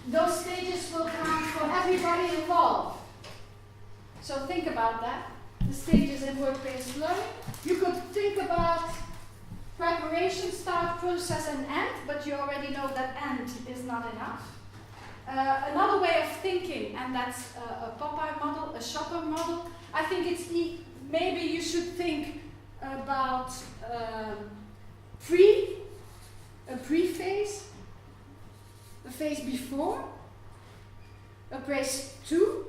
those stages will count for everybody involved. So think about that. The stages in work-based learning. You could think about preparation, start, process, and end, but you already know that end is not enough. Another way of thinking, and that's a Popeye model, a shopper model. I think it's maybe you should think about a pre-phase, a phase before, a phase to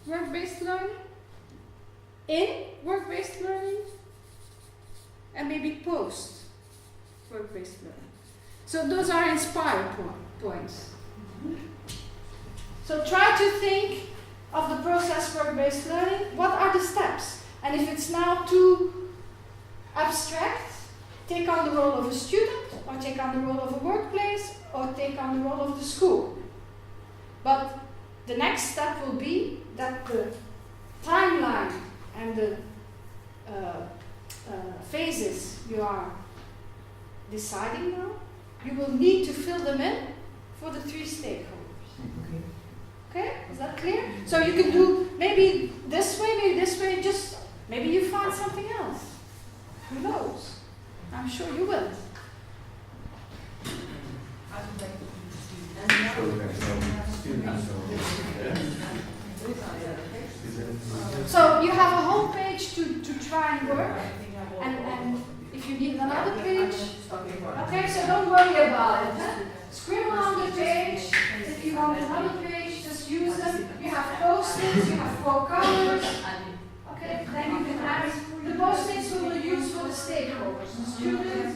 work-based learning, in work-based learning, and maybe post work-based learning. So those are inspired points. So try to think of the process work-based learning. What are the steps? And if it's now too abstract, take on the role of a student, or take on the role of a workplace, or take on the role of the school. But the next step will be that the timeline and the phases you are deciding now, you will need to fill them in for the 3 stakeholders. Okay, is that clear? So you can do maybe this way, just maybe you find something else. Who knows? I'm sure you will. So you have a whole page to try and work, and if you need another page, okay, so don't worry about it. Huh? Scribble on the page. If you want another page, just use them. You have post-its, you have 4 colors. Okay, then you can add the post-its we will use for the stakeholders, the students.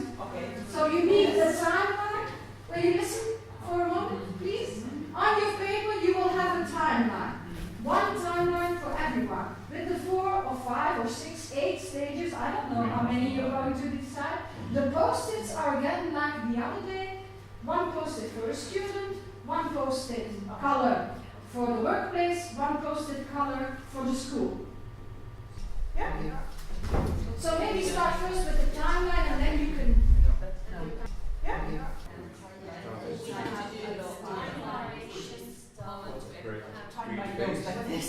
So you need the timeline. Will you listen for a moment, please? On your paper, you will have a timeline. One timeline for everyone, with the 4 or 5 or 6, 8 stages. I don't know how many you're going to decide. The post-its are again like the other day. 1 post-it for a student, 1 post-it color for the workplace, 1 post-it color for the school. Yeah? So maybe start first with the timeline and then you can... Yeah? Timeline goes like this.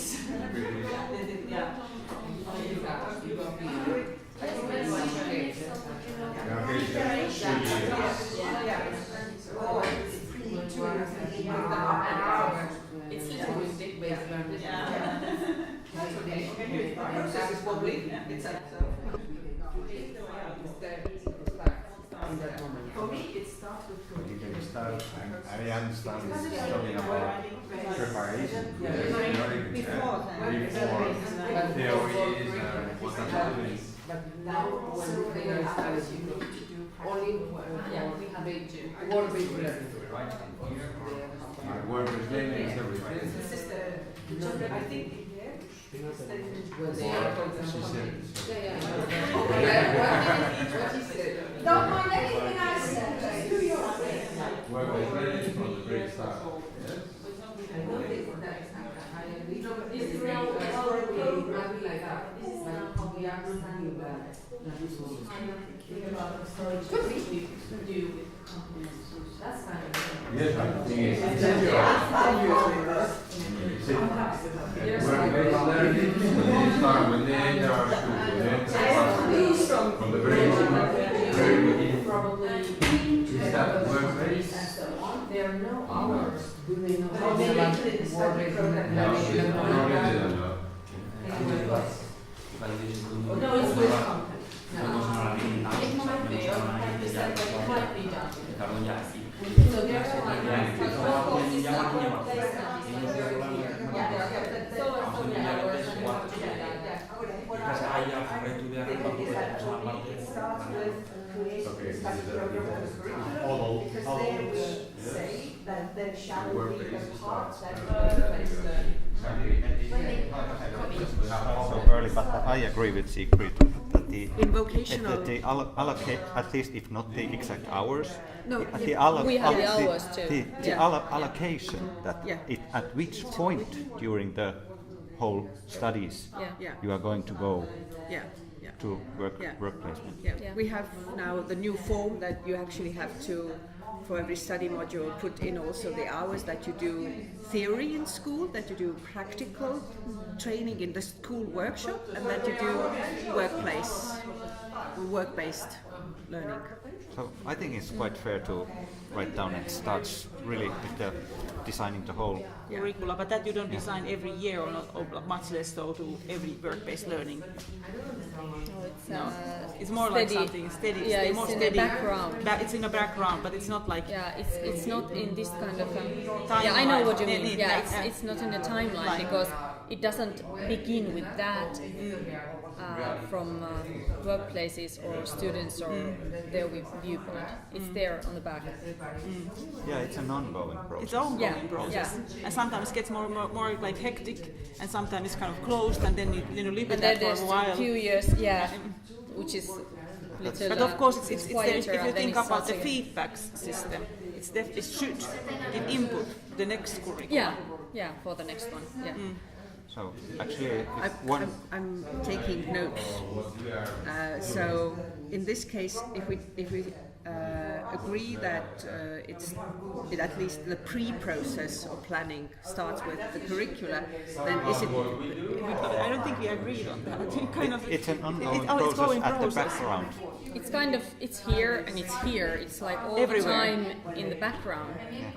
It's linguistic-based learning. That is what we For me, it starts with you can start, I understand it's talking about preparation. Before theory is what I'm doing. But now when they are you need to do only work-based learning. Work-based learning is everything. This is the, I think, when they are, for example, Don't mind anything I said, just do your thing. Work-based learning from the very start. Yes? I know this, Israel will like that. This is not how we understand the resources. Think about the storage we do with companies. That's kind of Yes, but the thing is, work-based learning, when they start, when they enter our school, when they enter from the very beginning, is that work-based? there are no hours. Do they know how No, they like it? No, it's with content. It might be, or it might be done. So there say that there shall be a part that so early, but I agree with Sigrid that the Invocational. they allocate, at least if not the exact hours, No, we have the hours too. the allocation that at which point during the whole studies Yeah. you are going to go. Yeah, yeah. to Yeah. work placement. Yeah. Yeah. We have now the new form that you actually have to, for every study module, put in also the hours that you do theory in school, that you do practical training in the school workshop, and that you do work-based learning. So I think it's quite fair to write down and starts really with the designing the whole. Curricula, but that you don't design every year or not, or much less so to every work-based learning. No, it's more like something steady. Yeah, it's more in steady. the background. It's in the background, but it's not like. Yeah, it's not in this kind of. Timeline. Yeah, I know what you mean. Yeah, Yeah, yeah. it's not in the timeline because it doesn't begin with that from workplaces or students or their viewpoint. It's there on the back. Yeah, it's an ongoing process. It's ongoing Yeah, process, yeah. and sometimes it gets more like hectic, and sometimes it's kind of closed, and then you live with And that then for a there's a while. few years, yeah, which is little. But of course, it's there, quieter if you and then think it about the starts again. feedback system, it should give input to the next curriculum. Yeah, for the next one. Yeah. So actually, if one. I'm taking notes. So in this case, if we agree that at least the pre-process of planning starts with the curricula, then is it? I don't think we agreed on that. I think kind of It's an ongoing it's process going at the process. background. It's kind of here and it's here. It's like all Everywhere. the time in the background.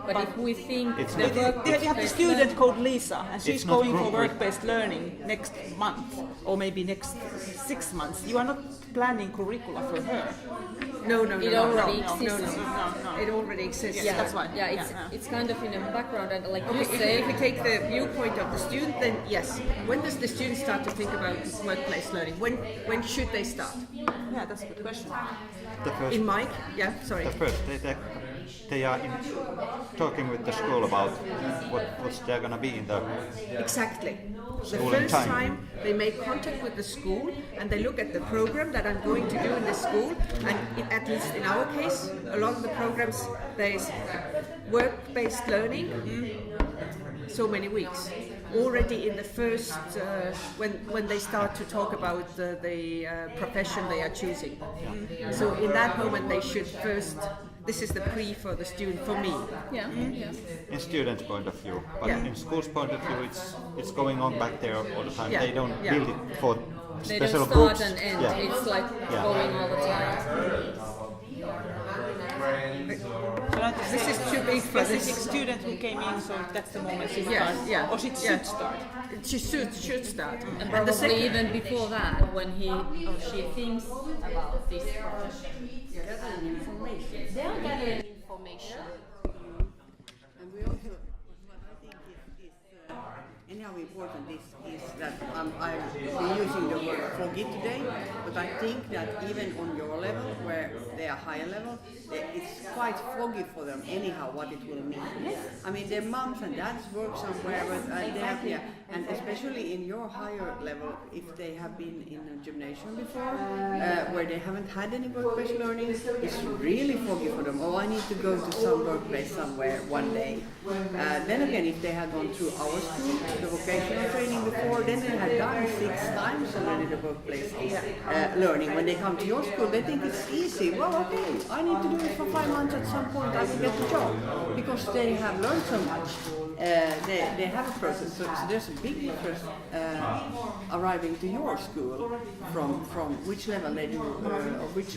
But if we think It's the not- work We have a student called Lisa, and she's It's not going for group work. work-based learning next month, or maybe next 6 months. You are not planning curricula for her. No. It already exists. No. It already exists. Yeah, that's why. Yeah, Yeah. it's kind of in the background and like you If say. we take the viewpoint of the student, then yes. When does the student start to think about workplace learning? When should they start? Yeah, that's a good question. The first, In Mike? Yeah, sorry. they are talking with the school about what's they're gonna be in the. Exactly. The School first time. time they make contact with the school and they look at the program that I'm going to do in the school, and at least in our case, along the programs there is work-based learning, so many weeks. Already in the first, when they start to talk about the profession they are choosing. So in that moment they should first, this is the pre for the student, for me. Yeah, yeah. In students' point of view, but Yeah. in school's point of view, it's going on back there all the time. Yeah. They don't Yeah. build it for They special don't start groups. and end. Yeah. It's like Yeah. going all the time. This is too big for Specific this. student who came in, so that's the moment she Yeah, starts. yeah. Or she Yeah. should start. She should start. And the probably second, even before that, when he or she thinks about this profession. They are gathering information. And we also, what I think is anyhow important is that I'm using the word foggy today, but I think that even on your level, where they are higher level, it's quite foggy for them anyhow what it will mean. I mean, their moms and dads work somewhere, but they have, and especially in your higher level, if they have been in a gymnasium before, where they haven't had any work-based learning, it's really foggy for them. Oh, I need to go to some workplace somewhere one day. Then again, if they had gone through our school, the vocational training before, then they had done 6 times already the workplace learning. When they come to your school, they think it's easy. Well, okay, I need to do it for 5 months at some point, I will get the job. Because they have learned so much. They have a process. So there's a big difference arriving to your school from which level they do, or which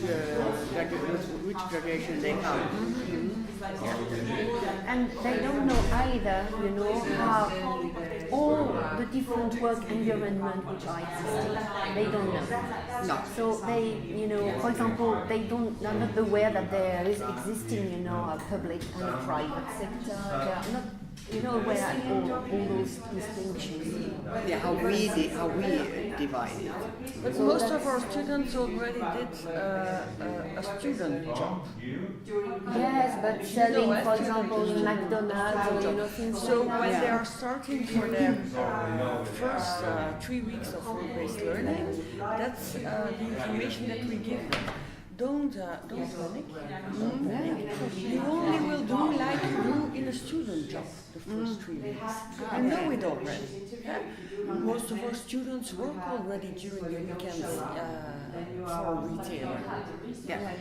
graduation they come. And they don't know either, you know, how all the different work environment which are existing. They don't know. No. So they, you know, for example, they're not aware that there is existing, you know, a public and a private sector. They are not, you know, aware of all those distinctions. Yeah, how we divide it. But most of our students already did a student job. Yes, but selling, for example, in McDonald's or, you know, things So like when that. they are starting for their first 3 weeks of work-based learning, that's the information that we give them. Don't panic. You only will do like you do in a student job the first 3 weeks. I know it already. Yeah? Most of our students work already during the weekends for retailer. Yeah.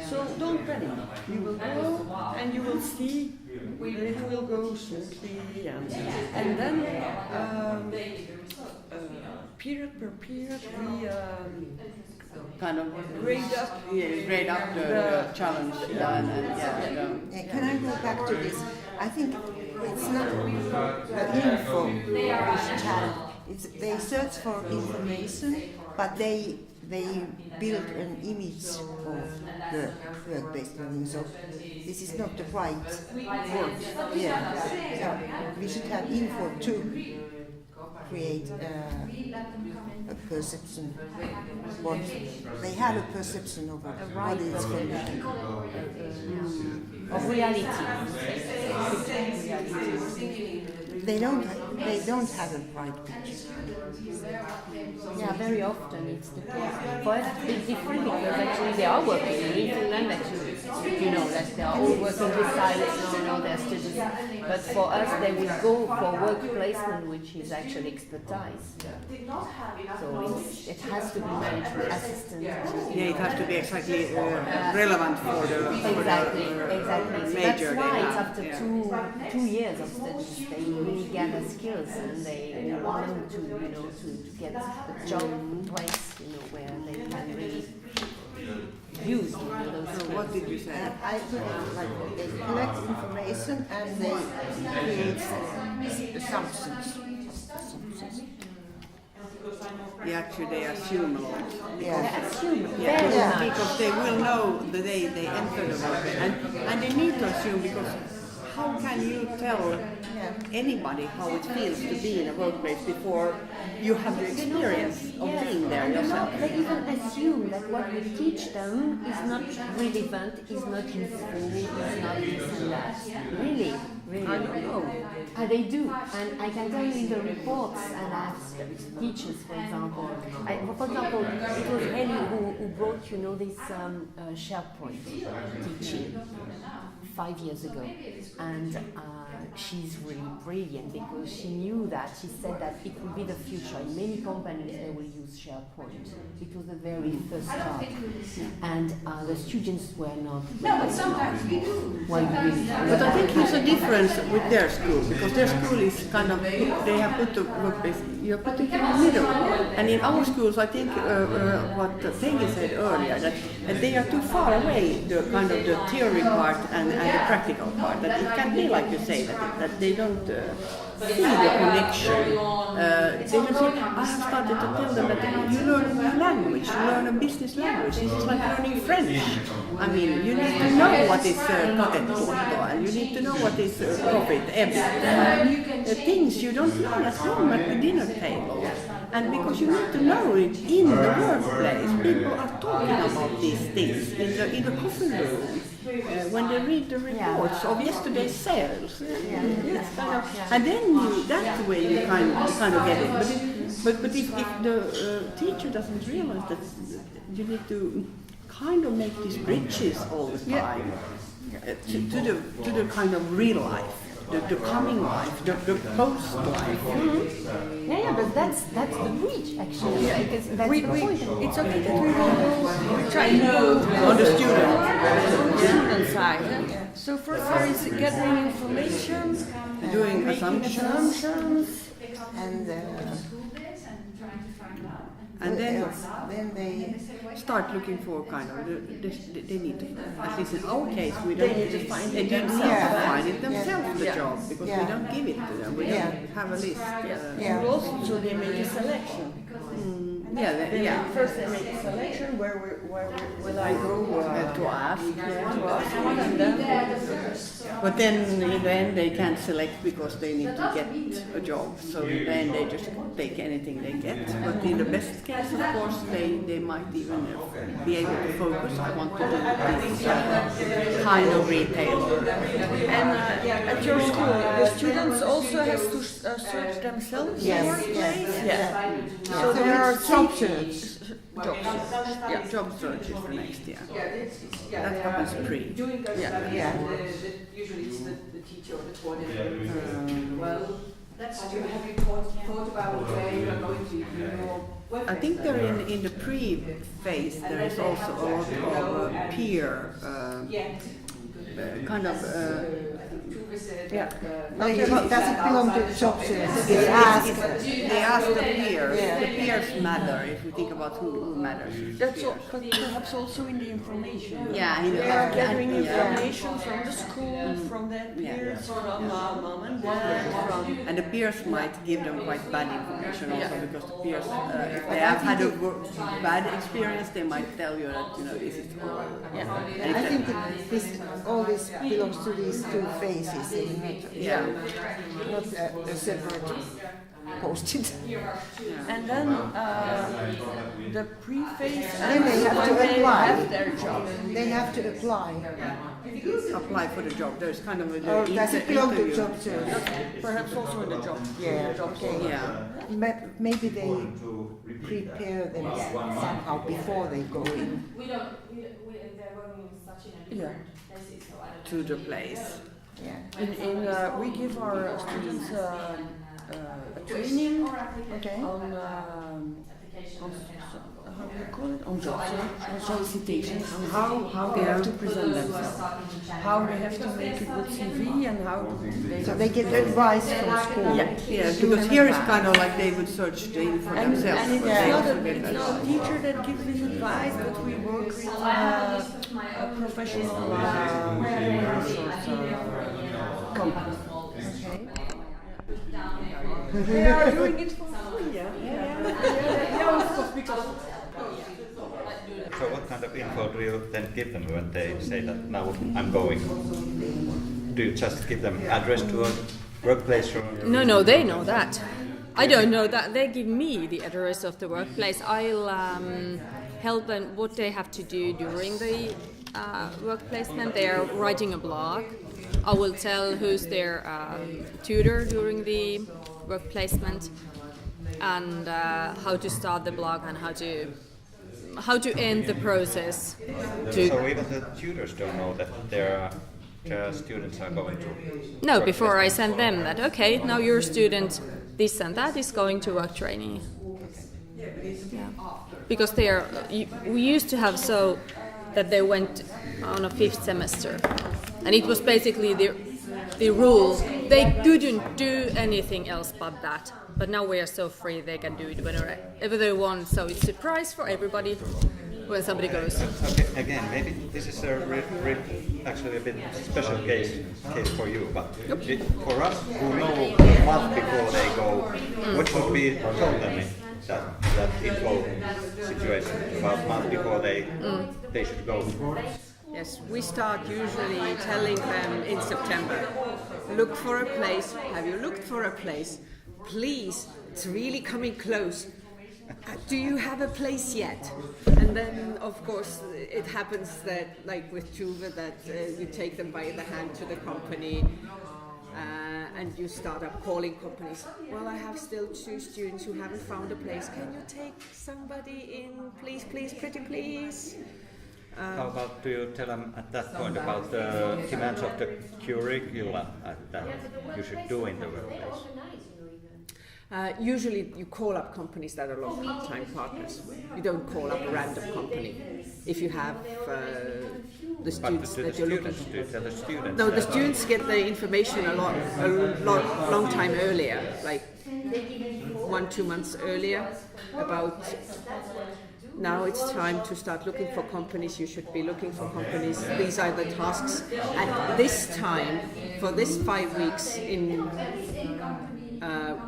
So don't panic. You will go and you will see that it will go smoothly, and then period per period we Kind of grade up. grade up the challenge. Can I go back to this? I think it's not the info we should have. They search for information, but they build an image of the work-based learning. So this is not the right word. Yeah. So we should have info to create a perception. What they have a perception of what is going Of reality. They don't have a right picture. Yeah, very often it's the case. For us, it's a bit different because actually they are working in Finland. Actually, you know that they are all working beside it. No, they're students. But for us, they will go for work placement, which is actually expertise. So it has to be management assistant. Yeah, it has to be exactly relevant for the Exactly. So that's major. why it's after 2 years of studies they really gather skills and they want them to to get a job place where they can really use those skills. What did you say? I put it like they collect information and they create assumptions. Yeah, actually they assume a lot. Yeah. Assume Yeah, very much. because they will know the day they enter the workplace, and they need to assume because how can you tell anybody how it feels to be in a workplace before you have the experience of being there yourself? They even assume that what we teach them is not relevant, is not useful, is not this and that. Really. I don't know. They do, and I can tell you in the reports, and I have teachers, for example. For example, it was Haley who brought, this SharePoint teaching 5 years ago, and she's really brilliant because she knew that. She said that it will be the future. In many companies, they will use SharePoint. It was the very first start, and the students were not. No, but sometimes we do. But I think there's a difference with their school because their school is kind of they have put the workplace. You put it in the middle, and in our schools, I think what Peggy said earlier that they are too far away. The kind of the theory part and the practical part. That it can be like you say that they don't feel the connection. I have started to tell them that you learn a new language, you learn a business language. This is like learning French. I mean, you need to know what is katettuotto, and you need to know what is profit, EBIT, things you don't learn at home at the dinner table. And because you need to know it in the workplace, people are talking about these things in the coffee room. When they read the reports of yesterday's sales, it's kind of, and then that's the way you kind of get it. But if the teacher doesn't realize that you need to kind of make these bridges all the time to the kind of real life. The coming life, the post life. Mm-hmm. Yeah, but that's the bridge actually. Because that's the point. It's okay that we try to go On the student. student side. So first there is gathering information, Doing making assumptions. And then they start looking for kind of they need to, at least in our case we don't need to find they it need to themselves. find it themselves the job because we don't give it to them, we Yeah. don't have a list. And also so they make a selection. First they make a selection where will I go To ask. to ask one, and then But then in the end they can't select because they need to get a job. So in the end they just take anything they get. But in the best case, of course, they might even be able to focus. I want to do this kind of retail. and at your school the students also have to search themselves in the workplace. Yeah. So there are options. job search. Yeah, job search is the next year. That happens pre. Yeah. Usually it's the teacher or the coordinator. Well, have you thought about where you are going to do I think they're in the pre-phase. There is also a lot of peer kind of. Yeah. Does it belong to job search? They ask the peers. The peers matter if you think about who matters. That's all, but perhaps also in the information. Yeah, they are gathering information from the school, from their peers, from mom and dad, and the peers might give them quite bad information also because the peers, if they have had a bad experience, they might tell you that this is all. I think all this belongs to these two phases. Not a separate posted. And then the pre-phase, then they have to apply. Have their job. They have to apply. Apply for the job. There's kind of a does it belong to job search? Perhaps also in the job. Maybe they prepare them somehow before they go in. They're going in such a different places, so I don't to the place. We give our students a training on how do you call it? On job search, on solicitations, on how they have to present themselves, how they have to make a good CV, and how so they get advice from school. Yeah, because here it's kind of like they would search data for themselves. And it's not a teacher that gives this advice, but we work with a professional company. They are doing it for free, of course, because. So what kind of info do you then give them when they say that now I'm going? Do you just give them address to a workplace? Or No, they know that. I don't know that. They give me the address of the workplace. I'll help them what they have to do during the work placement. They are writing a blog. I will tell who's their tutor during the work placement and how to start the blog and how to end the process. So even the tutors don't know that their students are going to. No, before I send them that. Okay, now your student this and that is going to work training. Yeah. Because we used to have so that they went on a 5th semester, and it was basically the rule. They couldn't do anything else but that. But now we are so free; they can do it whenever they want. So it's a surprise for everybody when somebody goes. Okay, again, maybe this is actually a bit special case for you, but for us who know a month before they go, what would be told them that info situation about a month before they should go? Yes, we start usually telling them in September, look for a place. Have you looked for a place? Please, it's really coming close. Do you have a place yet? And then, of course, it happens that, like with Tuve, that you take them by the hand to the company and you start up calling companies. Well, I have still 2 students who haven't found a place. Can you take somebody in, please, pretty please? How about, do you tell them at that point about the demands of the curricula that you should do in the workplace? Usually you call up companies that are long-time partners. You don't call up a random company. If you have the students that you're looking for. No, the students get the information a long time earlier, like 1-2 months earlier, about now it's time to start looking for companies. You should be looking for companies. These are the tasks at this time for this 5 weeks in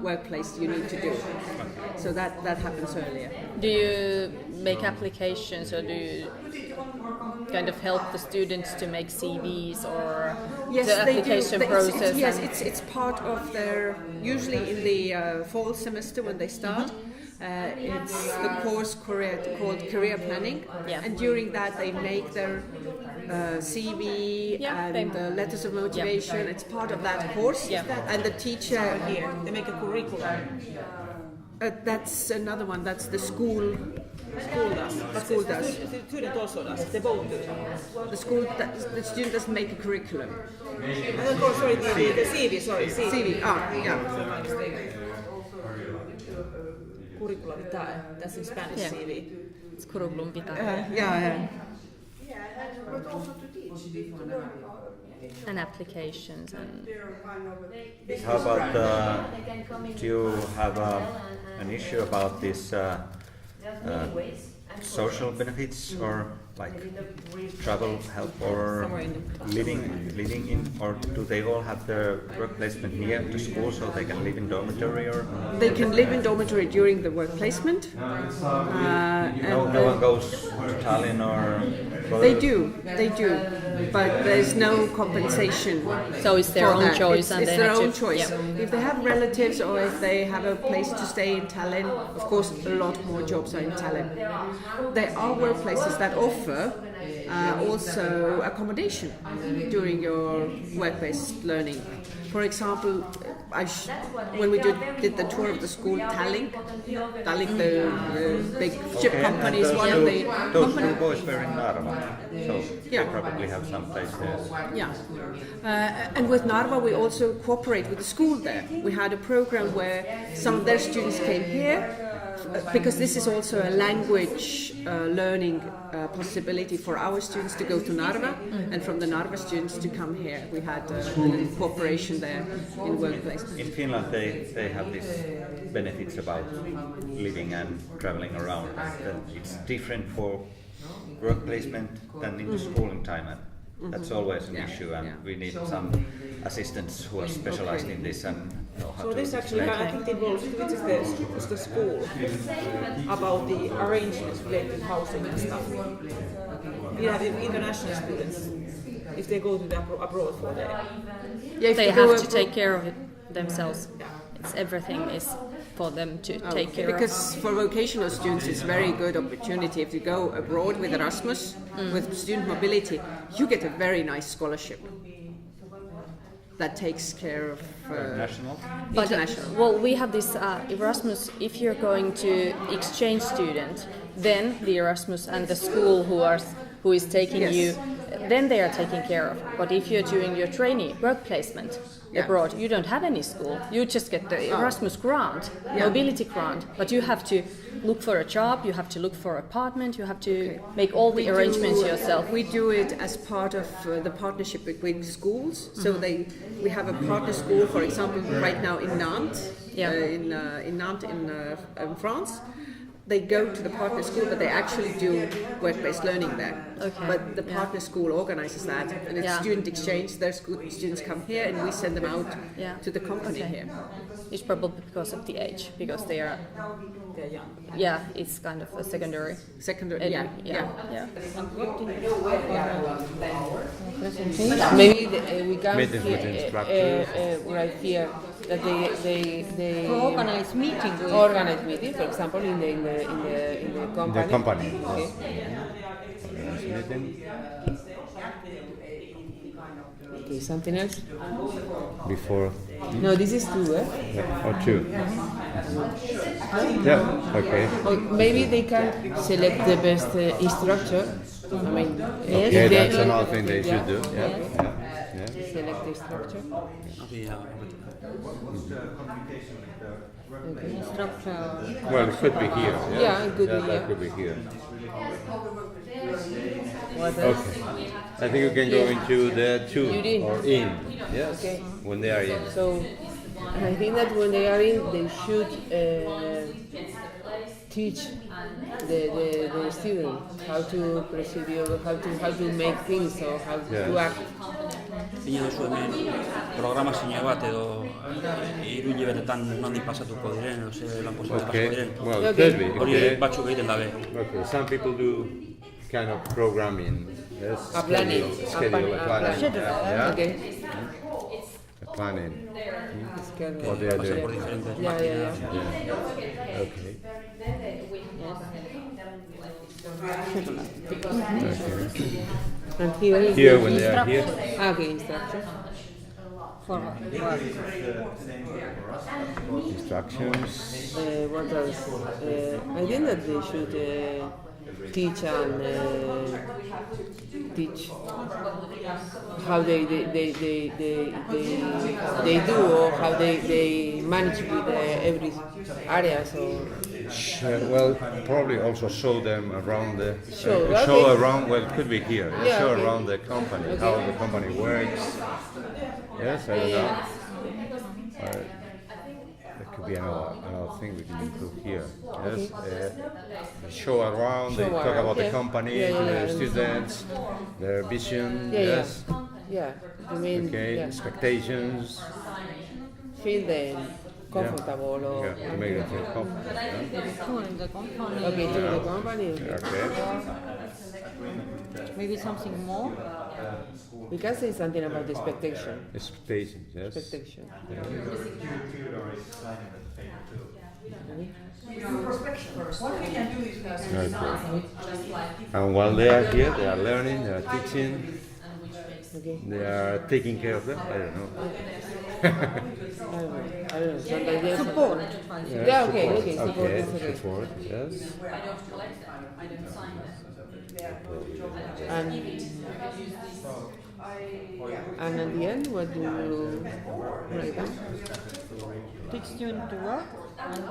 workplace you need to do. So that happens earlier. Do you make applications, or do you kind of help the students to make CVs or the application process? It's part of their, usually in the fall semester when they start. It's the course called career planning, and during that they make their CV and letters of motivation. It's part of that course, and the teacher they make a curriculum. That's another one. That's the school. School does. But School does. The student also does. They both do. The the student doesn't make a curriculum. And of course, sorry, the CV, sorry. CV. Yeah. Curricula vitae. That's in Spanish, Yeah. CV. It's curriculum vitae. Yeah. But also to teach, to learn. And applications and How about, do you have an issue about this social benefits or like travel help or living in, or do they all have their work placement near the school so they can live in dormitory or? They can live in dormitory during the work placement. No one goes to Tallinn or? They do, but there's no compensation. so it's their for own that. choice, It's and they their have own to, choice. Yeah. If they have relatives or if they have a place to stay in Tallinn, of course, a lot more jobs are in Tallinn. There are workplaces that offer also accommodation during your work-based learning. For example, when we did the tour of the school, Tallink, the big ship company, is one of the Those companies. two boys were in Narva, so they probably have some place there. Yeah, and with Narva we also cooperate with the school there. We had a program where some of their students came here, because this is also a language learning possibility for our students to go to Narva, and from the Narva students to come here. We had a little cooperation there in workplace. In Finland, they have these benefits about living and traveling around. It's different for work placement than in the schooling time, and that's always an issue. And we need some assistants who are specialized in this and know how So to this actually, explain. I think it involves with the school about the arrangements related to housing and stuff. We have international students, if they go to the abroad for the They have to take care of it themselves. It's everything is for them to take care of. Because for vocational students it's a very good opportunity. If you go abroad with Erasmus, with student mobility, you get a very nice scholarship that takes care of International? But, international. well, we have this Erasmus. If you're going to exchange student, then the Erasmus and the school who is taking Yes. you, then they are taken care of. But if you're doing your trainee work placement abroad, you don't have any school. You just get the Erasmus grant, mobility grant. But you have to look for a job. You have to look for an apartment. You have to make all the arrangements yourself. We do it as part of the partnership between schools. So we have a partner school, for example, right now in Nantes, in Nantes in France. They go to the partner school, but they actually do work-based learning there. Okay. But the partner school organizes that, and it's student exchange. Their students come here, and we send them out to the company here. It's probably because of the age, because they're young. Yeah, it's kind of a secondary. Yeah. Maybe we can Meeting with instructors. right here that they Organize meeting with organize meeting, for example, in the company. The company. Okay. Meeting Okay, something else? before No, this is two, eh? or two. Yeah. Okay. Or maybe they can select the best instructor. I mean, Okay, they- that's another thing they should do. Yeah. select the instructor. Well, it could be here. Yeah, it could be that here. could be here. What else? Okay. I think you can go into the two in. or in. Yes. Okay. When they are in. So I think that when they are in, they should teach the student how to procedure, how to make things or how to act. Zineo duzu hemen programazio bat edo hiru hilabetetan nondik pasatuko diren, edo ze lanpostu pasatuko Okay. diren. Well, it could be. Hori Okay. batzuk egiten dabe. Okay. Some people do kind of programming. Yes. A planning. Schedule. A planning. Yeah. Okay. A planning. Schedule. What they are Pasar por doing. diferentes Yeah, máquinas. Okay. And here is Here the when they are here. Okay, instruction. For what? Instructions. What else? I think that they should teach and teach how they do or how they manage with every area. So Well, probably also show them around the Show, show okay. around. Well, it could be here. Yeah, Show okay. around the company, how the company works. Yes, I don't know. That could be another thing we can improve here. Yes, show around. They Show talk around, about the yeah. company Yeah, to yeah, the yeah. students, their vision. Yeah, yeah. Yes. yeah, I mean, Okay. yeah. Expectations. Feel them comfortable or Yeah, to make them feel comfortable. Yeah? Join the company. okay to the company. Okay. Maybe something more. We can say something about the expectation. Expectations. Yes. Expectation. Okay. And while they are here, they are learning, they are teaching, Okay. they are taking care of them. I don't know. I don't know. Sometimes there's Support. Yeah, okay, okay, support Okay, is okay. support, yes. And at the end, what do you write down? Teach students to work and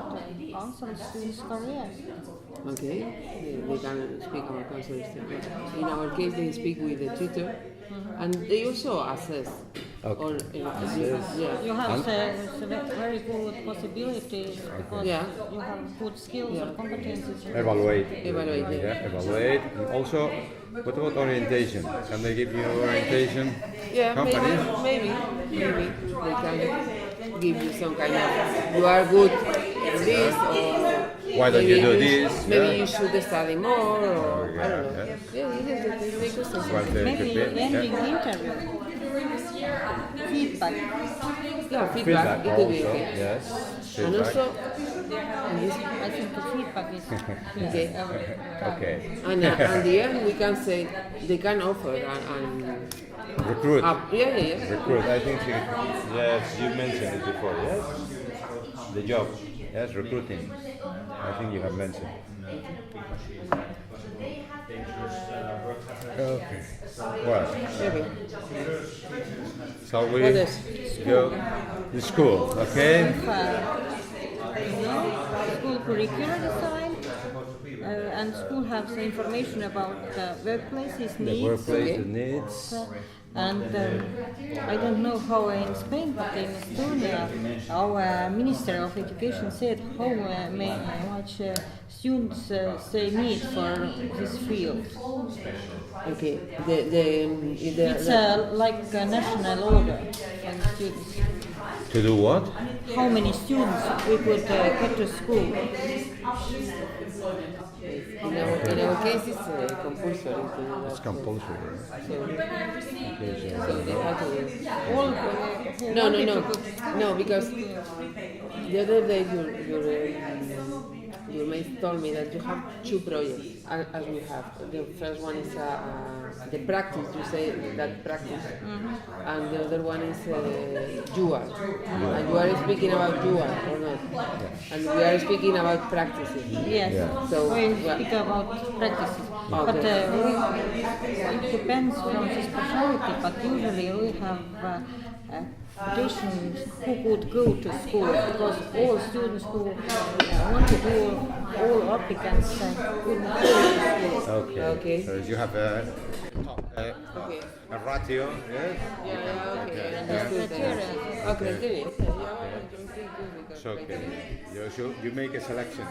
answer students' careers. Okay, they can speak about counselors. In our case, they speak with the tutor, and they also assess. Okay. Or, Assess. yeah. You have very good possibilities because Yeah. you have good skills Yeah. and competencies. Evaluate. Evaluate, yeah. Yeah, evaluate. And also, what about orientation? Can they give you orientation? Yeah, Company? maybe they can give you some kind of you are good in this or Why don't maybe you do this? Maybe Yeah. you should study more or I don't know. Yeah. Yeah, they could say What something. they Maybe could be. ending Yeah. interview. Feedback. Yeah, feedback, Feedback it could be also. okay. Yes. And Feedback. also and this, I think the feedback is okay. Okay. And at the end we can say they can offer and Recruit. yeah. Recruit. I think yes, you mentioned it before. Yes. The job. Yes, recruiting. I think you have mentioned. Okay. Well, Maybe. shall we What else? go to school? Okay. School curricular design and school has information about workplaces The needs. workplace, the needs. And I don't know how in Spain, but in Estonia, our Minister of Education said how much students they need for this field. Okay. It's like a national order for the students. To do what? How many students we could get to school? In our case, it's compulsory to do that. It's compulsory. So they have to. All No, because the other day your mate told me that you have two projects, as we have. The first one is the practice, you say that practice, and the other one is dual. And you are speaking about dual or not? And we are speaking about practices. Yes, So we well, speak about practices. Okay. But it depends from the specialty, but usually we have patients who could go to school because all students who want to do, all applicants couldn't go to school. Okay. So you have a Okay. ratio, yes? Yeah, okay. It's okay. You make a selection.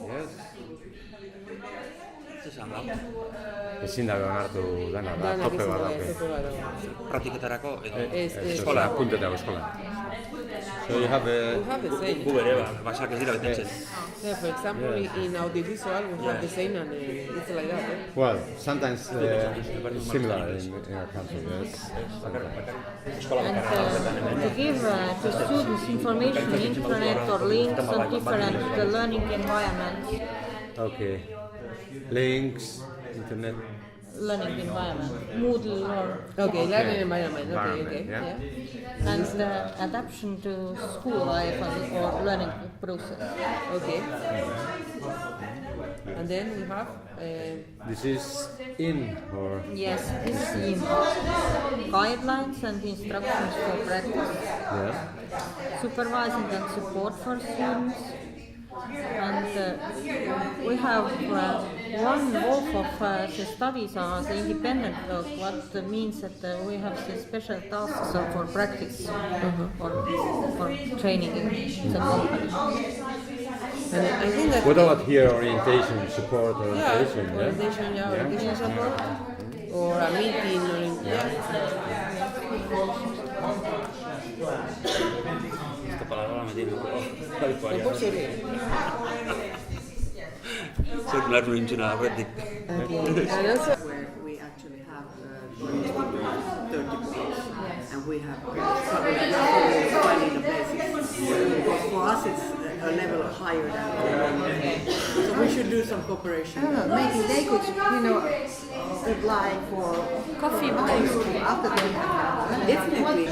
Yes? Ezin da onartu dana da, tope bat dauke. Praktiketarako edo Eskola, apuntetako eskola. So you have a... the same. gu ere, basak ez dira betetzen. Yeah, for example, in audiovisual we have the same and it's like that. Well, sometimes similar in our country, yes. And to give to students information, internet or links on different learning environments. Okay. Links, internet. learning environment, Moodle or Okay, learning environment. Okay, okay. Yeah. Yeah. and adaptation to school life or learning process. Okay. And then we have. This is in or Yes, this is in guidelines and instructions for practice, yeah. supervising and support for students. And we have one half of the studies are the independent work, what means that we have the special tasks for practice for training in the company. And I think that. What about here orientation, support, orientation? Yeah, orientation, yeah, orientation support, or a meeting, or Esta palabra la metí en el Può ser. Circular regional retic. And also, Where we actually have 30 points, and we have probably finding the places. Because for us it's a level higher than that. So we should do some cooperation. I don't know, maybe they could, apply for Coffee high break. school after they have Definitely.